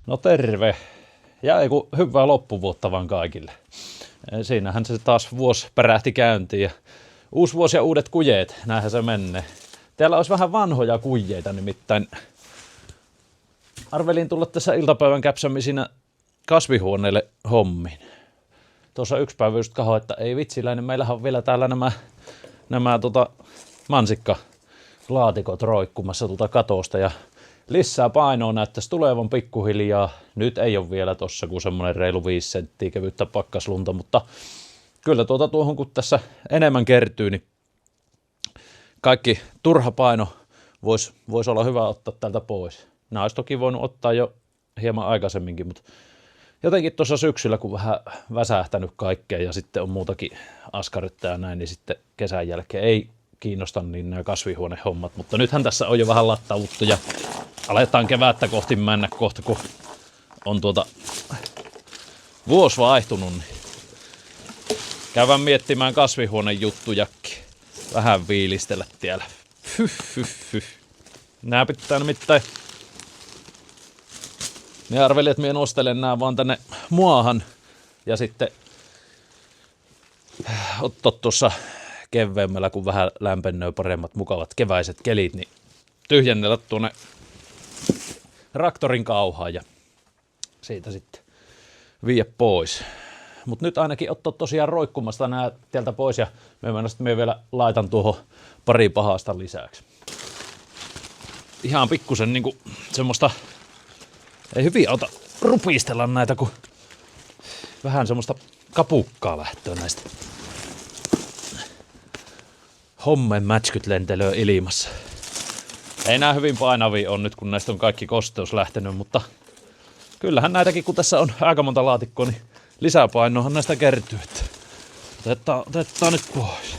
No terve. Ja eiku hyvää loppuvuotta vaan kaikille. Siinähän se taas vuosi pärähti käyntiin ja uusi vuosi ja uudet kujeet, näinhän se menee. Täällä olisi vähän vanhoja kujeita nimittäin. Arvelin tulla tässä iltapäivän käpsämisinä kasvihuoneelle hommiin. Tuossa yksi päivä just kaho, että ei vitsiläinen, meillähän on vielä täällä nämä mansikkalaatikot roikkumassa katosta ja lisää painoa näyttäisi tulevan pikkuhiljaa. Nyt ei ole vielä tossa kuin semmonen reilu 5 senttiä kevyttä pakkaslunta, mutta kyllä tuohon kun tässä enemmän kertyy, niin kaikki turha paino voisi olla hyvä ottaa täältä pois. Nämä olisi toki voinut ottaa jo hieman aikaisemminkin, mutta jotenkin tuossa syksyllä, kun vähän väsähtänyt kaikkea ja sitten on muutakin askaretta ja näin, niin sitten kesän jälkeen ei kiinnosta niin nämä kasvihuonehommat. Mutta nythän tässä on jo vähän lattauttu ja aletaan kevättä kohti mennä kohta, kun on vuosi vaihtunut. Niin käydään miettimään kasvihuonejuttujakin. Vähän viilistellä tiellä. Nää pitää nimittäin. Ne arvelin, että minä nostelen nää vaan tänne muahan ja sitten ottaa tuossa keveämmällä, kun vähän lämpenee paremmat mukavat keväiset kelit, niin tyhjennellä tuonne traktorin kauhaan ja siitä sitten viiä pois. Mutta nyt ainakin ottaa tosiaan roikkumasta nää tieltä pois ja me vielä laitan tuohon pari pahasta lisäksi. Ihan pikkusen niinku semmoista, ei hyvin auta rupistella näitä, kun vähän semmoista kapukkaa lähtöä näistä. Hommen mätskyt lentelöö ilmassa. Ei nää hyvin painavia on nyt, kun näistä on kaikki kosteus lähtenyt, mutta kyllähän näitäkin, kun tässä on aika monta laatikkoa, niin lisäpainoahan näistä kertyy. Otetaan nyt pois.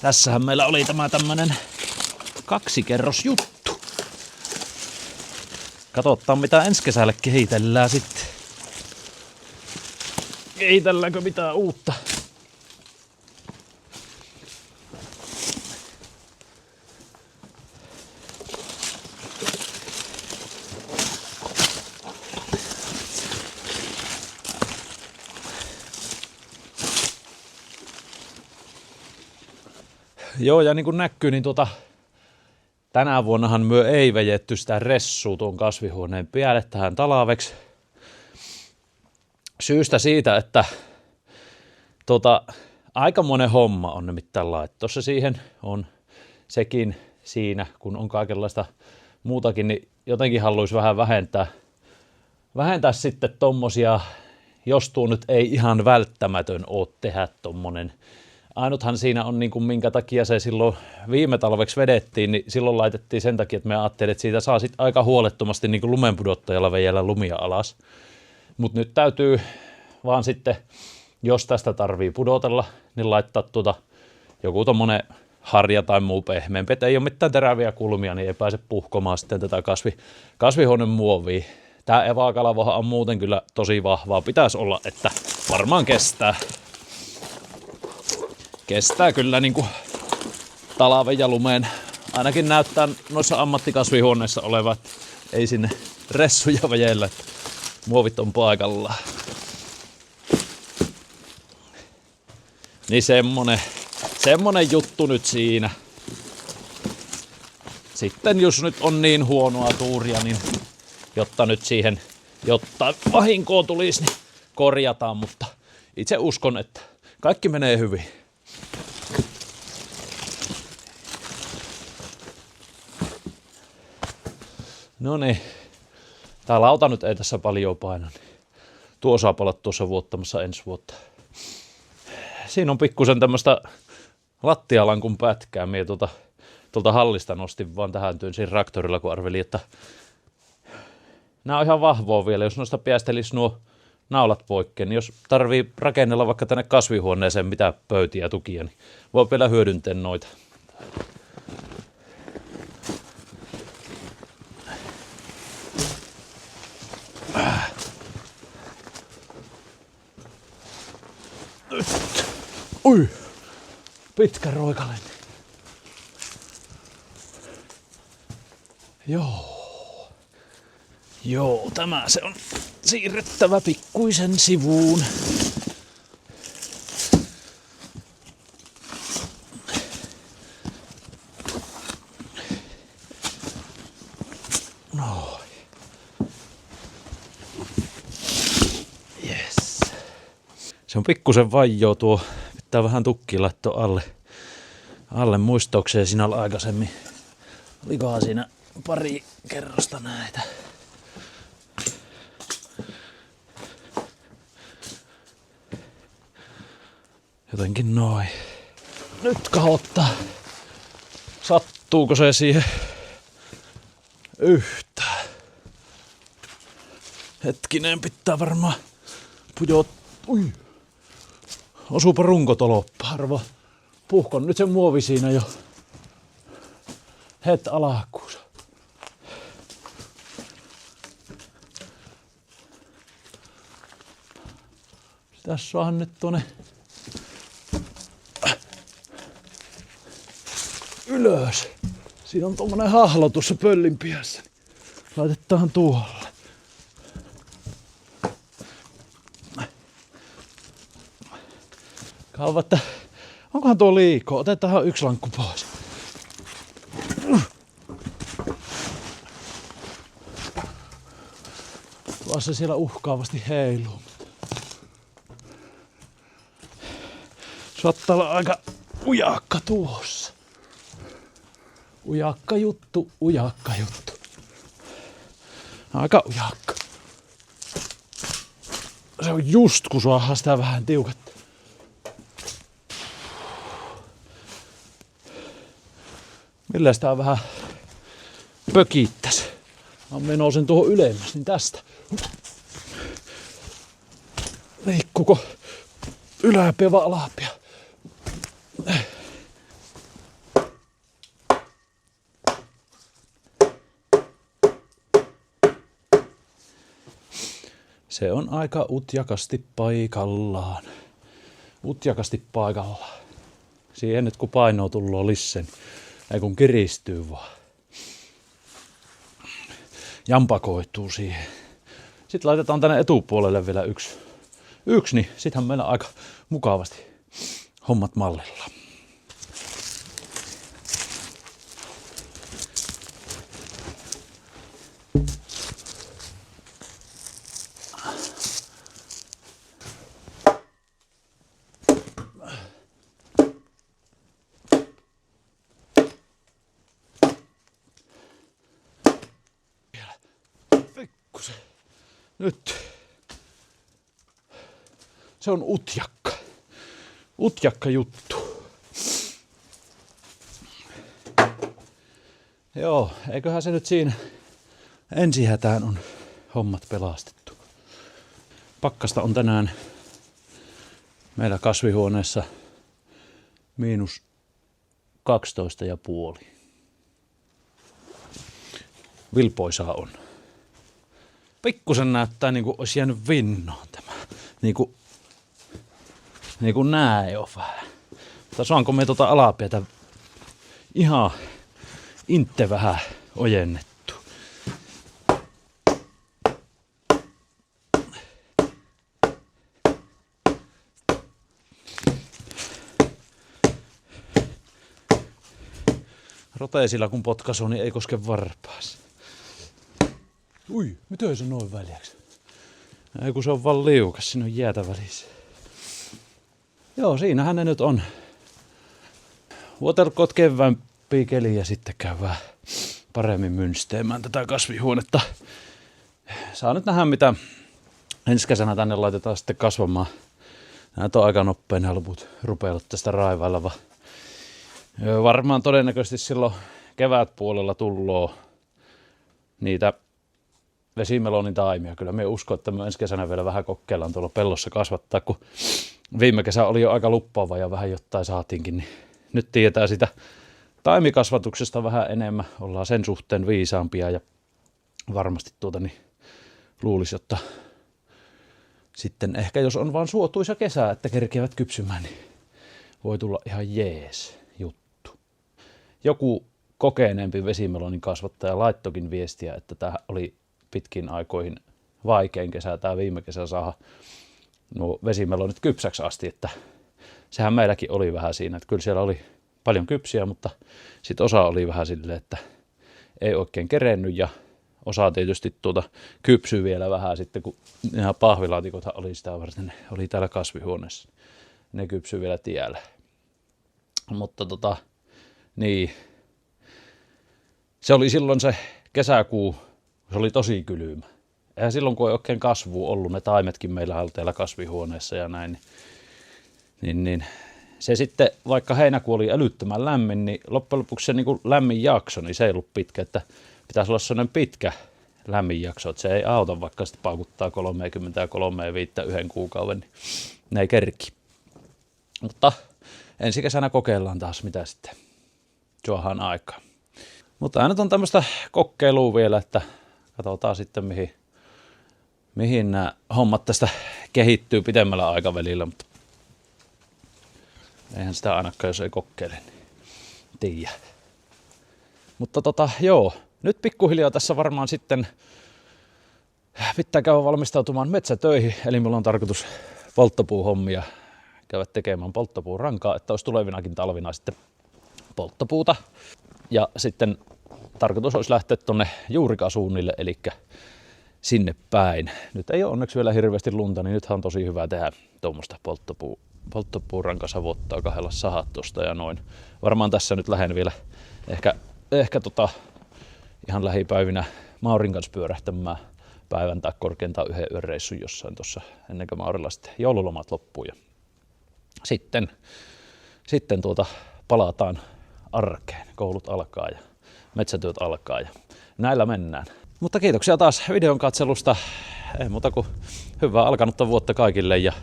Tässähän meillä oli tämä tämmönen 2-kerrosjuttu. Katsotaan mitä ensi kesälle kehitellään sitten. Kehitelläänkö mitään uutta? Joo, ja niin kuin näkyy, niin tänä vuonnahan myö ei vejetty sitä ressua tuon kasvihuoneen päälle tähän talaveksi. Syystä siitä, että aikamoinen homma on nimittäin laittossa siihen, on sekin siinä, kun on kaikenlaista muutakin, niin jotenkin haluaisi vähän vähentää sitten tommosia, jos tuo nyt ei ihan välttämätön ole tehdä tommonen. Ainuthan siinä on, niin kuin minkä takia se silloin viime talveksi vedettiin, niin silloin laitettiin sen takia, että me ajattelin, että siitä saa sitten aika huolettomasti niin kuin lumenpudottajalla veijellä lumia alas. Mutta nyt täytyy vaan sitten, jos tästä tarvii pudotella, niin laittaa joku tommonen harja tai muu pehmeämpi. Et ei ole mitään teräviä kulmia, niin ei pääse puhkomaan sitten tätä kasvihuoneen muovia. Tää evakalavohan on muuten kyllä tosi vahvaa. Pitäisi olla, että varmaan kestää. Kestää kyllä niinku talaven ja lumeen. Ainakin näyttää noissa ammattikasvihuoneissa olevat. Ei sinne ressuja vejellä, että muovit on paikallaan. Niin semmonen juttu nyt siinä. Sitten jos nyt on niin huonoa tuuria, niin jotta nyt siihen jotta vahinkoa tulisi, niin korjataan. Mutta itse uskon, että kaikki menee hyvin. No niin, tää lauta nyt ei tässä paljon paina, niin tuo saa olla tuossa vuottamassa ensi vuotta. Siinä on pikkusen tämmöstä lattialankun pätkää, mie tuolta hallista nostin vaan tähän tyynsin traktorilla, kun arvelin, että nää on ihan vahvoa vielä, jos noista päästelis nuo naulat poikkeen, niin jos tarvii rakennella vaikka tänne kasvihuoneeseen mitä pöytiä ja tukia, niin voi vielä hyödyntää noita. Ui, pitkä roikallinen. Joo. Joo, tämä se on siirrettävä pikkuisen sivuun. No. Yes. Se on pikkusen vajoo tuo. Pitää vähän tukki laittaa alle muistaukseen siinä oli aikaisemmin. Olikohan siinä pari kerrosta näitä. Jotenkin noin. Nyt kahottaa. Sattuuko se siihen yhtään? Hetkinen, pitää varmaan pujot. Ui. Osuupa runkotoloppa, arvo. Puhkon nyt se muovi siinä jo. Het alkuunsa. Tässä saadaan nyt tuonne ylös. Siinä on tommonen hahlo tuossa pöllin piässä. Laitetaan tuolle. Kauva, että onkohan tuo liikaa? Otetaan yksi lankku pois. Tuossa siellä uhkaavasti heiluu. Saattaa olla aika ujakka tuossa. Ujakka juttu. Aika ujakka. Se on just kun saadaan sitä vähän tiuketta. Millä sitä vähän pökittäs. Mä nousen tuohon ylemmäs, niin tästä. Liikkuuko yläpää vai alapää? Se on aika utjakasti paikallaan. Siihen nyt kun painoa tulloo lissen, ei kun kiristyy vaan. Jampakoituu siihen. Sitten laitetaan tänne etupuolelle vielä yksi, niin sittenhän meillä aika mukavasti hommat mallilla. Nyt. Se on utjakka. Utjakka juttu. Joo, eiköhän se nyt siinä ensihätään on hommat pelastettu. Pakkasta on tänään meillä kasvihuoneessa -12,5. Vilpoisaa on. Pikkusen näyttää niinku olisi jäänyt vinnoon tämä. Niinku näin on vähän. Mutta saanko me tuota alapäätä ihan inte vähän ojennettu. Roteisilla kun potkasuu, niin ei koske varpaas. Ui, miten se noin väliäksi? Ei kun se on vaan liukas, siinä on jäätä välissä. Joo, siinähän ne nyt on. Vuotelkoot keväämpiä keliä ja sitten käy vähän paremmin mynsteemään tätä kasvihuonetta. Saa nyt nähdä mitä ensi kesänä tänne laitetaan sitten kasvamaan. Näitä on aika nopea, nämä loput rupeaa tästä raivailla. Varmaan todennäköisesti silloin kevätpuolella tulloo niitä vesimelonin taimia. Kyllä me uskon, että me ensi kesänä vielä vähän kokeillaan tuolla pellossa kasvattaa, kun viime kesä oli jo aika luppaava ja vähän jotain saatiinkin. Niin nyt tietää sitä taimikasvatuksesta vähän enemmän. Ollaan sen suhteen viisaampia ja varmasti luulisi, että sitten ehkä jos on vaan suotuisa kesä, että kerkevät kypsymään, niin voi tulla ihan jees juttu. Joku kokeneempi vesimelonin kasvattaja laittokin viestiä, että tämä oli pitkin aikoihin vaikein kesä, tämä viime kesä saada nuo vesimelonit kypsäksi asti, että sehän meilläkin oli vähän siinä, että kyllä siellä oli paljon kypsiä, mutta sitten osa oli vähän silleen, että ei oikein kerennyt ja osa tietysti kypsyi vielä vähän sitten, kun nämä pahvilaatikothan oli sitä varten, ne oli täällä kasvihuoneessa, ne kypsyi vielä tiellä. Mutta niin, se oli silloin se kesäkuu, se oli tosi kylmä. Eihän silloin, kun ei oikein kasvua ollut, ne taimetkin meillä oli täällä kasvihuoneessa ja näin, niin se sitten, vaikka heinäkuu oli älyttömän lämmin, niin loppujen lopuksi se niin kuin lämmin jakso, niin se ei ollut pitkä, että pitäisi olla sellainen pitkä lämmin jakso, että se ei auta, vaikka sitten paukuttaa 33 yhden kuukauden, niin ne ei kerki. Mutta ensi kesänä kokeillaan taas, mitä sitten tuohan aikaa. Mutta aina on tämmöistä kokeilua vielä, että katsotaan sitten mihin nämä hommat tästä kehittyy pitemmällä aikavälillä, mutta eihän sitä ainakaan, jos ei kokeile, niin tiedä. Mutta joo, nyt pikkuhiljaa tässä varmaan sitten pitää käydä valmistautumaan metsätöihin, eli mulla on tarkoitus polttopuuhommia käydä tekemään polttopuurankaa, että olisi tulevinakin talvina sitten polttopuuta. Ja sitten tarkoitus olisi lähteä tuonne juurikasuunnille, eli sinne päin. Nyt ei ole onneksi vielä hirveästi lunta, niin nythän on tosi hyvä tehdä tuommoista polttopuurankasavottaa kahdella sahat tuosta ja noin. Varmaan tässä nyt lähden vielä ehkä ihan lähipäivinä Maurin kanssa pyörähtämään päivän tai korkeintaan yhden yön reissun jossain tuossa ennen kuin Maurilla sitten joululomat loppuu. Ja sitten palataan arkeen. Koulut alkaa ja metsätyöt alkaa ja näillä mennään. Mutta kiitoksia taas videon katselusta. Ei muuta kuin hyvää alkanutta vuotta kaikille ja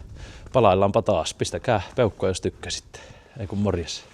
palaillaanpa taas. Pistäkää peukkoa, jos tykkäsitte. Ei kun morjes.